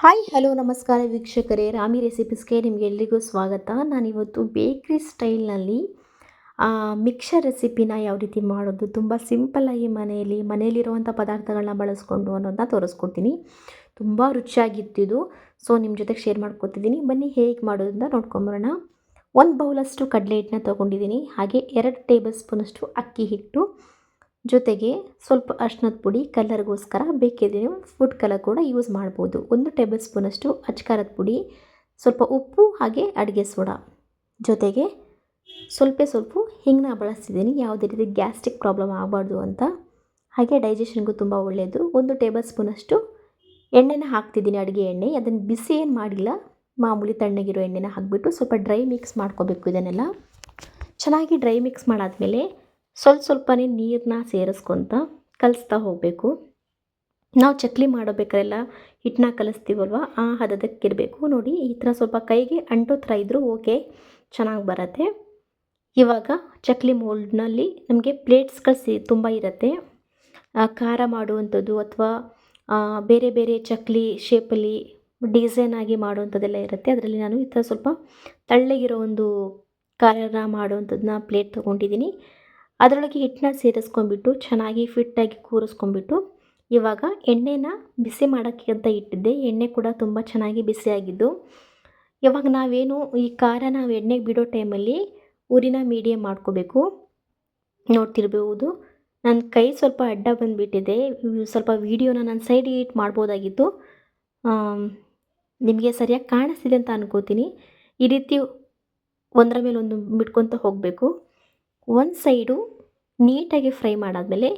Hi hello ನಮಸ್ಕಾರ ವೀಕ್ಷಕರೇ, ರಾಮಿ ರೆಸಿಪೀಸ್ಗೆ ನಿಮಗೆಲ್ಲರಿಗೂ ಸ್ವಾಗತ. ನಾನಿವತ್ತು ಬೇಕ್ರಿ ಸ್ಟೈಲ್ನಲ್ಲಿ ಮಿಕ್ಸರ್ ರೆಸಿಪಿನ ಯಾವ ರೀತಿ ಮಾಡೋದು ತುಂಬ ಸಿಂಪಲ್ಲಾಗಿ ಮನೆಯಲ್ಲಿರುವಂಥ ಪದಾರ್ಥಗಳನ್ನ ಬಳಸ್ಕೊಂಡು ಅನ್ನೋದನ್ನ ತೋರಿಸ್ಕೊಡ್ತೀನಿ. ತುಂಬ ರುಚಿಯಾಗಿತ್ತಿದು. ಸೊ ನಿಮ್ಮ ಜೊತೆಗೆ ಶೇರ್ ಮಾಡ್ಕೊತಿದ್ದೀನಿ. ಬನ್ನಿ ಹೇಗೆ ಮಾಡೋದನ್ನ ನೋಡ್ಕೊಂಬರೋಣ. 1 ಬೌಲಷ್ಟು ಕಡಲೆ ಹಿಟ್ಟನ್ನ ತೊಗೊಂಡಿದ್ದೀನಿ. ಹಾಗೆ 2 ಟೇಬಲ್ ಸ್ಪೂನಷ್ಟು ಅಕ್ಕಿ ಹಿಟ್ಟು, ಜೊತೆಗೆ ಸ್ವಲ್ಪ ಅರಿಶಿನದ ಪುಡಿ ಕಲರ್ಗೋಸ್ಕರ, ಬೇಕಿದ್ರೆ ಫುಡ್ ಕಲರ್ ಕೂಡ ಯೂಸ್ ಮಾಡ್ಬೋದು. 1 ಟೇಬಲ್ ಸ್ಪೂನಷ್ಟು ಅಚ್ಕಾರದ ಪುಡಿ, ಸ್ವಲ್ಪ ಉಪ್ಪು ಹಾಗೆ ಅಡುಗೆ ಸೋಡಾ, ಜೊತೆಗೆ ಸ್ವಲ್ಪ ಹಿಂಗನ್ನ ಬಳಸ್ತಿದ್ದೀನಿ. ಯಾವುದೇ ರೀತಿ ಗ್ಯಾಸ್ಟ್ರಿಕ್ ಪ್ರಾಬ್ಲಮ್ ಆಗಬಾರ್ದು ಅಂತ, ಹಾಗೆ ಡೈಜೆಷನ್ಗೂ ತುಂಬ ಒಳ್ಳೆಯದು. 1 ಟೇಬಲ್ ಸ್ಪೂನಷ್ಟು ಎಣ್ಣೆನ ಹಾಕ್ತಿದ್ದೀನಿ, ಅಡುಗೆ ಎಣ್ಣೆ. ಅದನ್ನು ಬಿಸಿ ಏನು ಮಾಡಿಲ್ಲ, ಮಾಮೂಲಿ ತಣ್ಣಗಿರೋ ಎಣ್ಣೆನ ಹಾಕಿಬಿಟ್ಟು ಸ್ವಲ್ಪ ಡ್ರೈ ಮಿಕ್ಸ್ ಮಾಡ್ಕೋಬೇಕು. ಇದನ್ನೆಲ್ಲ ಚೆನ್ನಾಗಿ ಡ್ರೈ ಮಿಕ್ಸ್ ಮಾಡಾದಮೇಲೆ ಸ್ವಲ್ಪನೇ ನೀರನ್ನ ಸೇರಿಸ್ಕೊತ ಕಲಿಸ್ತಾ ಹೋಗಬೇಕು. ನಾವು ಚಕ್ಲಿ ಮಾಡೋಬೇಕಾರೆಲ್ಲ ಹಿಟ್ಟನ್ನ ಕಲಿಸ್ತೀವಲ್ವ, ಆ ಹದದಕ್ಕಿರಬೇಕು. ನೋಡಿ, ಈ ಥರ ಸ್ವಲ್ಪ ಕೈಗೆ ಅಂಟೋ ಥರ ಇದ್ದರೂ ಓಕೆ, ಚೆನ್ನಾಗಿ ಬರುತ್ತೆ. ಇವಾಗ ಚಕ್ಲಿ ಮೋಲ್ಡ್ನಲ್ಲಿ ನಮಗೆ ಪ್ಲೇಟ್ಸ್ಗಳು ತುಂಬ ಇರುತ್ತೆ. ಖಾರ ಮಾಡುವಂಥದ್ದು ಅಥವಾ ಬೇರೆ ಬೇರೆ ಚಕ್ಲಿ ಶೇಪಲ್ಲಿ ಡಿಸೈನ್ ಆಗಿ ಮಾಡುವಂಥದ್ದೆಲ್ಲ ಇರುತ್ತೆ. ಅದರಲ್ಲಿ ನಾನು ಈ ಥರ ಸ್ವಲ್ಪ ತಳ್ಳಗಿರೋ ಒಂದು ಖಾರನ ಮಾಡುವಂಥದ್ದನ್ನ ಪ್ಲೇಟ್ ತೊಗೊಂಡಿದ್ದೀನಿ. ಅದರೊಳಗೆ ಹಿಟ್ಟನ್ನ ಸೇರಿಸ್ಕೊಂಡ್ಬಿಟ್ಟು ಚೆನ್ನಾಗಿ ಫಿಟ್ಟಾಗಿ ಕೂರಿಸ್ಕೊಂಡ್ಬಿಟ್ಟು, ಇವಾಗ ಎಣ್ಣೆನ ಬಿಸಿ ಮಾಡೋಕ್ಕೆ ಅಂತ ಇಟ್ಟಿದ್ದೆ. ಎಣ್ಣೆ ಕೂಡ ತುಂಬ ಚೆನ್ನಾಗಿ ಬಿಸಿಯಾಗಿದ್ದು. ಇವಾಗ ನಾವೇನು ಈ ಖಾರ ನಾವು ಎಣ್ಣೆಗೆ ಬಿಡೋ ಟೈಮಲ್ಲಿ ಉರಿನ ಮೀಡಿಯಮ್ ಮಾಡ್ಕೋಬೇಕು. ನೋಡ್ತಿರ್ಬೋದು, ನನ್ನ ಕೈ ಸ್ವಲ್ಪ ಅಡ್ಡ ಬಂದುಬಿಟ್ಟಿದೆ. ಸ್ವಲ್ಪ ವೀಡಿಯೋನ ನಾನು ಸೈಡಿಗೆ ಇಟ್ಟು ಮಾಡ್ಬೋದಾಗಿತ್ತು. ನಿಮಗೆ ಸರಿಯಾಗಿ ಕಾಣಿಸ್ತಿದೆ ಅಂತ ಅನ್ಕೋತೀನಿ. ಈ ರೀತಿ ಒಂದರ ಮೇಲೆ ಒಂದು ಬಿಟ್ಕೊತ ಹೋಗಬೇಕು. ಒಂದು ಸೈಡು ನೀಟಾಗಿ ಫ್ರೈ ಮಾಡಾದಮೇಲೆ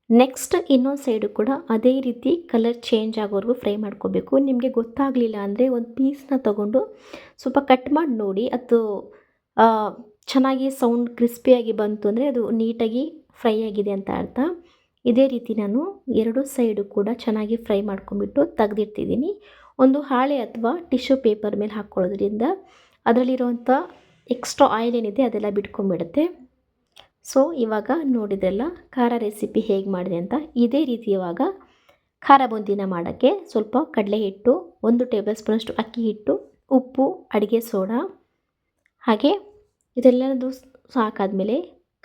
ನೆಕ್ಸ್ಟ್ ಇನ್ನೊಂದು ಸೈಡು ಕೂಡ ಅದೇ ರೀತಿ ಕಲರ್ ಚೇಂಜ್ ಆಗೋವರೆಗೂ ಫ್ರೈ ಮಾಡ್ಕೋಬೇಕು. ನಿಮಗೆ ಗೊತ್ತಾಗಲಿಲ್ಲ ಅಂದರೆ ಒಂದು ಪೀಸ್ನ ತೊಗೊಂಡು ಸ್ವಲ್ಪ ಕಟ್ ಮಾಡಿ ನೋಡಿ. ಅದು ಚೆನ್ನಾಗಿ ಸೌಂಡ್ ಕ್ರಿಸ್ಪಿಯಾಗಿ ಬಂತು ಅಂದರೆ ಅದು ನೀಟಾಗಿ ಫ್ರೈ ಆಗಿದೆ ಅಂತ ಅರ್ಥ. ಇದೇ ರೀತಿ ನಾನು 2 ಸೈಡು ಕೂಡ ಚೆನ್ನಾಗಿ ಫ್ರೈ ಮಾಡ್ಕೊಂಬಿಟ್ಟು ತೆಗೆದಿಡ್ತಿದ್ದೀನಿ. ಒಂದು ಹಾಳೆ ಅಥವಾ ಟಿಶ್ಯೂ ಪೇಪರ್ ಮೇಲೆ ಹಾಕ್ಕೊಳ್ಳೋದ್ರಿಂದ ಅದರಲ್ಲಿರುವಂಥ ಎಕ್ಸ್ಟ್ರಾ ಆಯಿಲ್ ಏನಿದೆ ಅದೆಲ್ಲ ಬಿಟ್ಕೊಂಡ್ಬಿಡುತ್ತೆ. ಸೊ ಇವಾಗ ನೋಡಿದ್ರಲ್ಲ ಖಾರ ರೆಸಿಪಿ ಹೇಗೆ ಮಾಡಿದೆ ಅಂತ. ಇದೇ ರೀತಿ ಇವಾಗ ಖಾರ ಬೂಂದಿನ ಮಾಡೋಕ್ಕೆ ಸ್ವಲ್ಪ ಕಡಲೆ ಹಿಟ್ಟು, 1 ಟೇಬಲ್ ಸ್ಪೂನಷ್ಟು ಅಕ್ಕಿ ಹಿಟ್ಟು, ಉಪ್ಪು, ಅಡುಗೆ ಸೋಡಾ, ಹಾಗೆ ಇದೆಲ್ಲದು ಸಾಕಾದಮೇಲೆ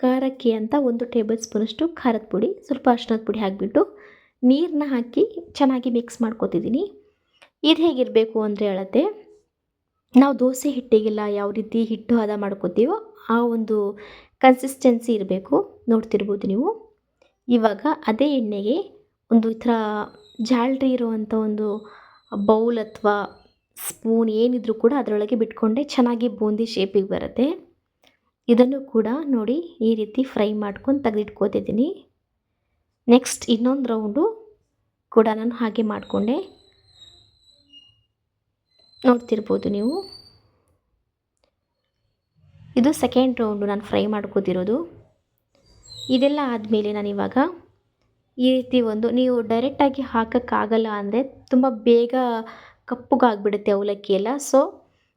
ಖಾರಕ್ಕೆ ಅಂತ 1 ಟೇಬಲ್ ಸ್ಪೂನಷ್ಟು ಖಾರದ ಪುಡಿ, ಸ್ವಲ್ಪ ಅರಿಶಿನದ ಪುಡಿ ಹಾಕಿಬಿಟ್ಟು ನೀರನ್ನ ಹಾಕಿ ಚೆನ್ನಾಗಿ ಮಿಕ್ಸ್ ಮಾಡ್ಕೊತಿದ್ದೀನಿ. ಇದು ಹೇಗಿರಬೇಕು ಅಂದರೆ ಅಳತೆ, ನಾವು ದೋಸೆ ಹಿಟ್ಟಿಗೆಲ್ಲ ಯಾವ ರೀತಿ ಹಿಟ್ಟು ಹದ ಮಾಡ್ಕೋತೀವೋ ಆ ಒಂದು ಕನ್ಸಿಸ್ಟೆನ್ಸಿ ಇರಬೇಕು. ನೋಡ್ತಿರ್ಬೋದು ನೀವು. ಇವಾಗ ಅದೇ ಎಣ್ಣೆಗೆ ಒಂದು ಈ ಥರ ಜಾಲರಿ ಇರುವಂಥ ಒಂದು ಬೌಲ್ ಅಥವಾ ಸ್ಪೂನ್ ಏನಿದ್ರೂ ಕೂಡ ಅದರೊಳಗೆ ಬಿಟ್ಕೊಂಡೆ ಚೆನ್ನಾಗಿ ಬೂಂದಿ ಶೇಪಿಗೆ ಬರುತ್ತೆ. ಇದನ್ನು ಕೂಡ ನೋಡಿ ಈ ರೀತಿ ಫ್ರೈ ಮಾಡ್ಕೊಂಡು ತೆಗೆದಿಟ್ಕೋತಿದ್ದೀನಿ. ನೆಕ್ಸ್ಟ್ ಇನ್ನೊಂದು ರೌಂಡು ಕೂಡ ನಾನು ಹಾಗೆ ಮಾಡಿಕೊಂಡೆ. ನೋಡ್ತಿರ್ಬೋದು ನೀವು. ಇದು ಸೆಕೆಂಡ್ ರೌಂಡು ನಾನು ಫ್ರೈ ಮಾಡ್ಕೋತಿರೋದು. ಇದೆಲ್ಲ ಆದಮೇಲೆ ನಾನಿವಾಗ ಈ ರೀತಿ ಒಂದು, ನೀವು ಡೈರೆಕ್ಟಾಗಿ ಹಾಕೋಕ್ಕಾಗಲ್ಲ ಅಂದರೆ ತುಂಬ ಬೇಗ ಕಪ್ಪಗಾಗ್ಬಿಡುತ್ತೆ ಅವಲಕ್ಕಿ ಎಲ್ಲ. ಸೊ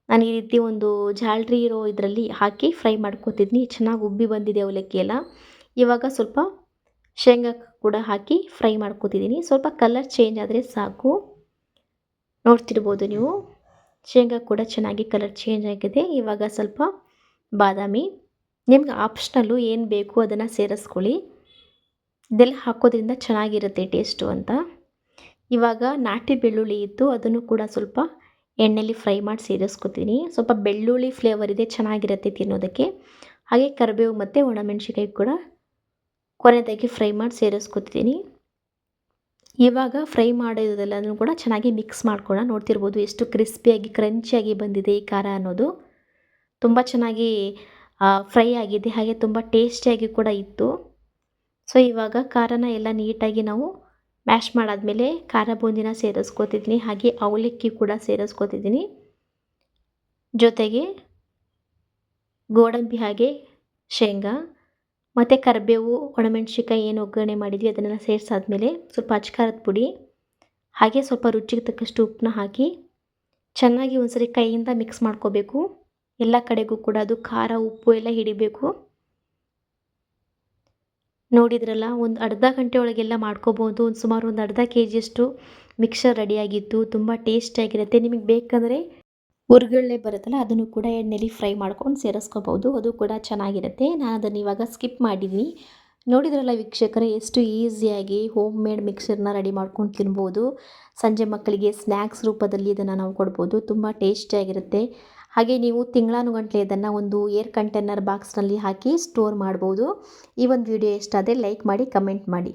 ನಾನು ಈ ರೀತಿ ಒಂದು ಜಾಲರಿ ಇರೋ ಇದರಲ್ಲಿ ಹಾಕಿ ಫ್ರೈ ಮಾಡ್ಕೋತಿದ್ದೀನಿ. ಚೆನ್ನಾಗಿ ಉಬ್ಬಿ ಬಂದಿದೆ ಅವಲಕ್ಕಿ ಎಲ್ಲ. ಇವಾಗ ಸ್ವಲ್ಪ ಶೇಂಗಾ ಕೂಡ ಹಾಕಿ ಫ್ರೈ ಮಾಡ್ಕೋತಿದ್ದೀನಿ. ಸ್ವಲ್ಪ ಕಲರ್ ಚೇಂಜ್ ಆದರೆ ಸಾಕು. ನೋಡ್ತಿರ್ಬೋದು ನೀವು, ಶೇಂಗಾ ಕೂಡ ಚೆನ್ನಾಗಿ ಕಲರ್ ಚೇಂಜ್ ಆಗಿದೆ. ಇವಾಗ ಸ್ವಲ್ಪ ಬಾದಾಮಿ, ನಿಮ್ಗೆ ಆಪ್ಷನಲ್ಲು ಏನು ಬೇಕು ಅದನ್ನು ಸೇರಿಸ್ಕೊಳ್ಳಿ. ಇದೆಲ್ಲ ಹಾಕೋದ್ರಿಂದ ಚೆನ್ನಾಗಿರುತ್ತೆ ಟೇಸ್ಟು ಅಂತ. ಇವಾಗ ನಾಟಿ ಬೆಳ್ಳುಳ್ಳಿ ಇತ್ತು, ಅದನ್ನು ಕೂಡ ಸ್ವಲ್ಪ ಎಣ್ಣೆಯಲ್ಲಿ ಫ್ರೈ ಮಾಡಿ ಸೇರಿಸ್ಕೊತೀನಿ. ಸ್ವಲ್ಪ ಬೆಳ್ಳುಳ್ಳಿ ಫ್ಲೇವರ್ ಇದೆ, ಚೆನ್ನಾಗಿರುತ್ತೆ ತಿನ್ನೋದಕ್ಕೆ. ಹಾಗೆ ಕರಿಬೇವು ಮತ್ತು ಒಣಮೆಣ್ಸಿಕಾಯಿ ಕೂಡ ಕೊನೆಯದಾಗಿ ಫ್ರೈ ಮಾಡಿ ಸೇರಿಸ್ಕೊತಿದ್ದೀನಿ. ಇವಾಗ ಫ್ರೈ ಮಾಡೋದೆಲ್ಲನೂ ಕೂಡ ಚೆನ್ನಾಗಿ ಮಿಕ್ಸ್ ಮಾಡ್ಕೊಳ್ಳೋಣ. ನೋಡ್ತಿರ್ಬೋದು ಎಷ್ಟು ಕ್ರಿಸ್ಪಿಯಾಗಿ ಕ್ರಂಚಿಯಾಗಿ ಬಂದಿದೆ ಈ ಖಾರ ಅನ್ನೋದು. ತುಂಬ ಚೆನ್ನಾಗಿ ಫ್ರೈ ಆಗಿದೆ, ಹಾಗೆ ತುಂಬ ಟೇಸ್ಟಿಯಾಗಿ ಕೂಡ ಇತ್ತು. ಸೊ ಇವಾಗ ಖಾರನ ಎಲ್ಲ ನೀಟಾಗಿ ನಾವು ಮ್ಯಾಶ್ ಮಾಡಾದಮೇಲೆ ಖಾರ ಬೂಂದಿನ ಸೇರಿಸ್ಕೊತಿದ್ದೀನಿ. ಹಾಗೆ ಅವಲಕ್ಕಿ ಕೂಡ ಸೇರಿಸ್ಕೊತಿದ್ದೀನಿ. ಜೊತೆಗೆ ಗೋಡಂಬಿ ಹಾಗೆ ಶೇಂಗಾ ಮತ್ತು ಕರಿಬೇವು, ಒಣಮೆಣ್ಸಿಕಾಯಿ ಏನು ಒಗ್ಗರಣೆ ಮಾಡಿದ್ವಿ ಅದನ್ನೆಲ್ಲ ಸೇರಿಸಾದ್ಮೇಲೆ ಸ್ವಲ್ಪ ಅಚ್ಕಾರದ ಪುಡಿ, ಹಾಗೆ ಸ್ವಲ್ಪ ರುಚಿಗೆ ತಕ್ಕಷ್ಟು ಉಪ್ಪನ್ನ ಹಾಕಿ ಚೆನ್ನಾಗಿ ಒಂದ್ಸರಿ ಕೈಯಿಂದ ಮಿಕ್ಸ್ ಮಾಡ್ಕೋಬೇಕು. ಎಲ್ಲ ಕಡೆಗೂ ಕೂಡ ಅದು ಖಾರ ಉಪ್ಪು ಎಲ್ಲ ಹಿಡಿಬೇಕು. ನೋಡಿದ್ರಲ್ಲ, ಒಂದು ಅರ್ಧ ಗಂಟೆ ಒಳಗೆಲ್ಲ ಮಾಡ್ಕೋಬೋದು. ಒಂದು ಸುಮಾರು ಒಂದು ಅರ್ಧ ಕೆ ಜಿಯಷ್ಟು ಮಿಕ್ಸರ್ ರೆಡಿಯಾಗಿತ್ತು. ತುಂಬ ಟೇಸ್ಟಿಯಾಗಿರುತ್ತೆ. ನಿಮಗೆ ಬೇಕಂದರೆ ಹುರ್ಗಡ್ಲೆ ಬರುತ್ತಲ್ಲ, ಅದನ್ನು ಕೂಡ ಎಣ್ಣೆಲಿ ಫ್ರೈ ಮಾಡ್ಕೊಂಡು ಸೇರಿಸ್ಕೋಬೋದು. ಅದು ಕೂಡ ಚೆನ್ನಾಗಿರುತ್ತೆ. ನಾನು ಅದನ್ನು ಇವಾಗ ಸ್ಕಿಪ್ ಮಾಡಿದ್ದೀನಿ. ನೋಡಿದ್ರಲ್ಲ ವೀಕ್ಷಕರೇ, ಎಷ್ಟು ಈಸಿಯಾಗಿ ಹೋಮ್ ಮೇಡ್ ಮಿಕ್ಸರ್ನ ರೆಡಿ ಮಾಡ್ಕೊಂಡು ತಿನ್ಬೋದು. ಸಂಜೆ ಮಕ್ಕಳಿಗೆ ಸ್ನ್ಯಾಕ್ಸ್ ರೂಪದಲ್ಲಿ ಇದನ್ನು ನಾವು ಕೊಡ್ಬೋದು. ತುಂಬ ಟೇಸ್ಟಿಯಾಗಿರುತ್ತೆ. ಹಾಗೆ ನೀವು ತಿಂಗಳಾನುಗಟ್ಟಲೆ ಇದನ್ನು ಒಂದು ಏರ್ ಕಂಟೈನರ್ ಬಾಕ್ಸ್ನಲ್ಲಿ ಹಾಕಿ ಸ್ಟೋರ್ ಮಾಡ್ಬೋದು. ಈ ಒಂದು ವಿಡಿಯೋ ಇಷ್ಟ ಆದರೆ ಲೈಕ್ ಮಾಡಿ, ಕಮೆಂಟ್ ಮಾಡಿ.